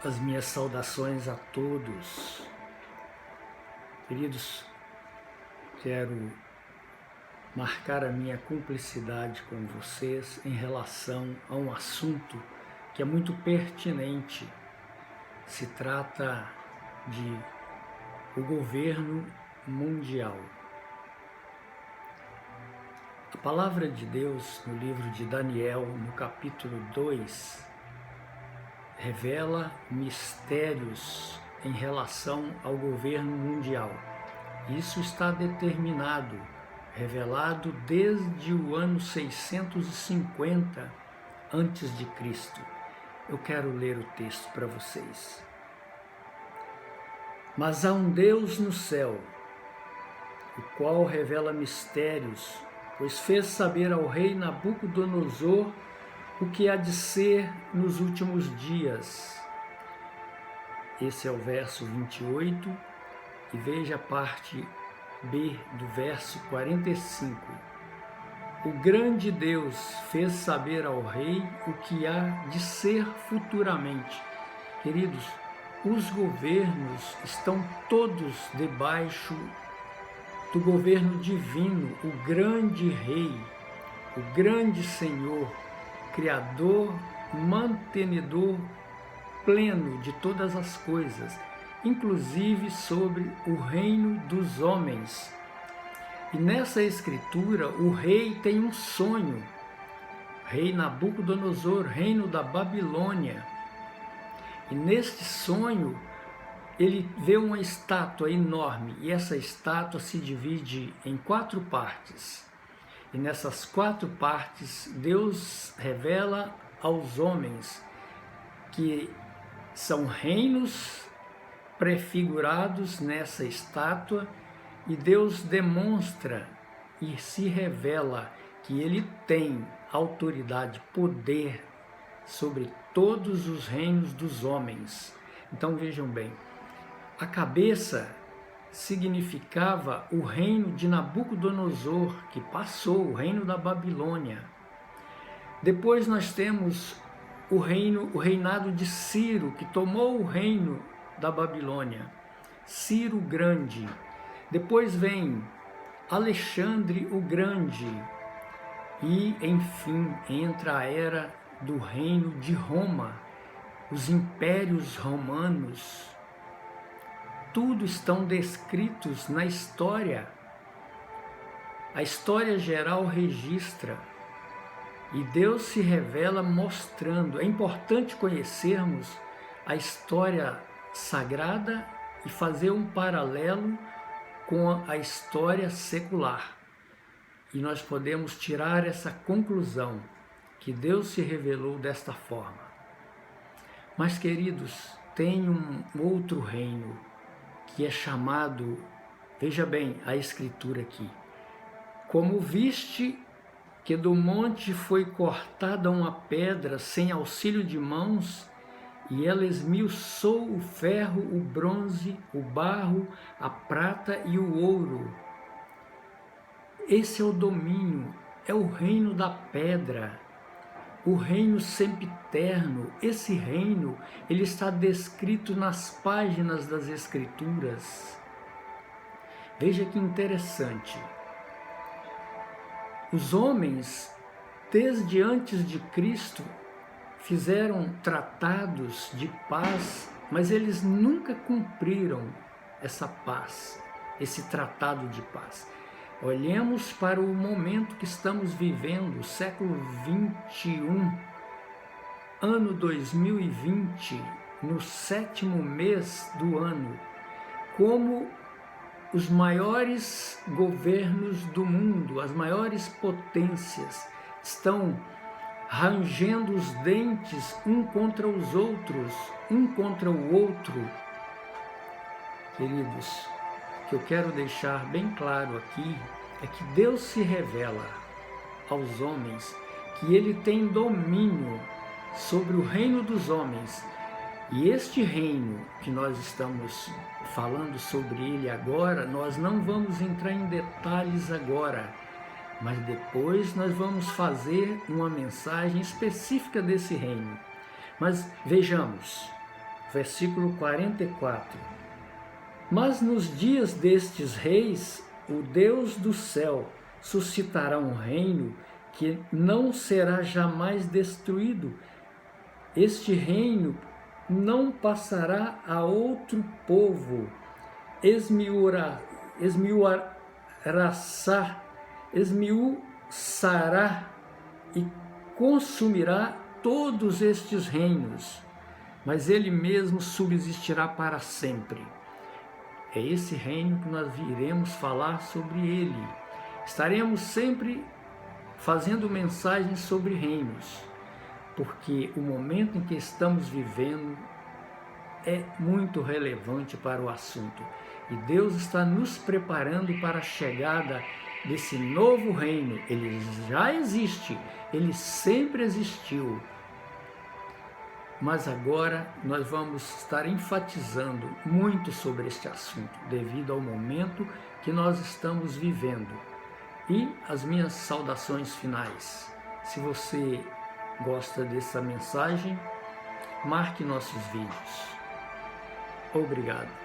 As minhas saudações a todos. Queridos, quero marcar a minha cumplicidade com vocês em relação a um assunto que é muito pertinente. Se trata de o governo mundial. A palavra de Deus no livro de Daniel, no capítulo 2, revela mistérios em relação ao governo mundial. Isso está determinado, revelado desde o ano 650 a.C. Eu quero ler o texto para vocês. Mas há um Deus no céu, o qual revela mistérios, pois fez saber ao rei Nabucodonosor o que há de ser nos últimos dias. Esse é o verso 28, e veja a parte B do verso 45. O grande Deus fez saber ao rei o que há de ser futuramente. Queridos, os governos estão todos debaixo do governo divino, o grande rei, o grande Senhor, Criador, mantenedor pleno de todas as coisas, inclusive sobre o reino dos homens. E nessa escritura, o rei tem um sonho. Rei Nabucodonosor, reino da Babilônia. E neste sonho, ele vê uma estátua enorme, e essa estátua se divide em 4 partes. E nessas 4 partes, Deus revela aos homens que são reinos prefigurados nessa estátua, e Deus demonstra e se revela que Ele tem autoridade, poder sobre todos os reinos dos homens. Então vejam bem, a cabeça significava o reino de Nabucodonosor, que passou, o reino da Babilônia. Depois nós temos o reinado de Ciro, que tomou o reino da Babilônia, Ciro Grande. Depois vem Alexandre o Grande, e enfim entra a era do reino de Roma, os impérios romanos. Tudo estão descritos na história. A história geral registra, e Deus se revela mostrando. É importante conhecermos a história sagrada e fazer um paralelo com a história secular. E nós podemos tirar essa conclusão, que Deus se revelou desta forma. Mas, queridos, tem um outro reino, que é chamado, veja bem a escritura aqui, como viste que do monte foi cortada uma pedra sem auxílio de mãos, e ela esmiuçou o ferro, o bronze, o barro, a prata e o ouro. Esse é o domínio, é o reino da pedra, o reino sempiterno. Esse reino, ele está descrito nas páginas das Escrituras. Veja que interessante. Os homens, desde antes de Cristo, fizeram tratados de paz, mas eles nunca cumpriram essa paz, esse tratado de paz. Olhemos para o momento que estamos vivendo, o século 21, ano 2020, no 7º mês do ano, como os maiores governos do mundo, as maiores potências, estão rangendo os dentes um contra os outros, um contra o outro. Queridos, o que eu quero deixar bem claro aqui é que Deus se revela aos homens que Ele tem domínio sobre o reino dos homens. E este reino que nós estamos falando sobre ele agora, nós não vamos entrar em detalhes agora, mas depois nós vamos fazer uma mensagem específica desse reino. Mas vejamos, versículo 44. Mas nos dias destes reis, o Deus do céu suscitará um reino que não será jamais destruído. Este reino não passará a outro povo, esmiuçará e consumirá todos estes reinos, mas ele mesmo subsistirá para sempre. É esse reino que nós iremos falar sobre ele. Estaremos sempre fazendo mensagens sobre reinos, porque o momento em que estamos vivendo é muito relevante para o assunto. E Deus está nos preparando para a chegada desse novo reino. Ele já existe, ele sempre existiu. Mas agora nós vamos estar enfatizando muito sobre este assunto, devido ao momento que nós estamos vivendo. E as minhas saudações finais. Se você gosta dessa mensagem, marque nossos vídeos. Obrigado.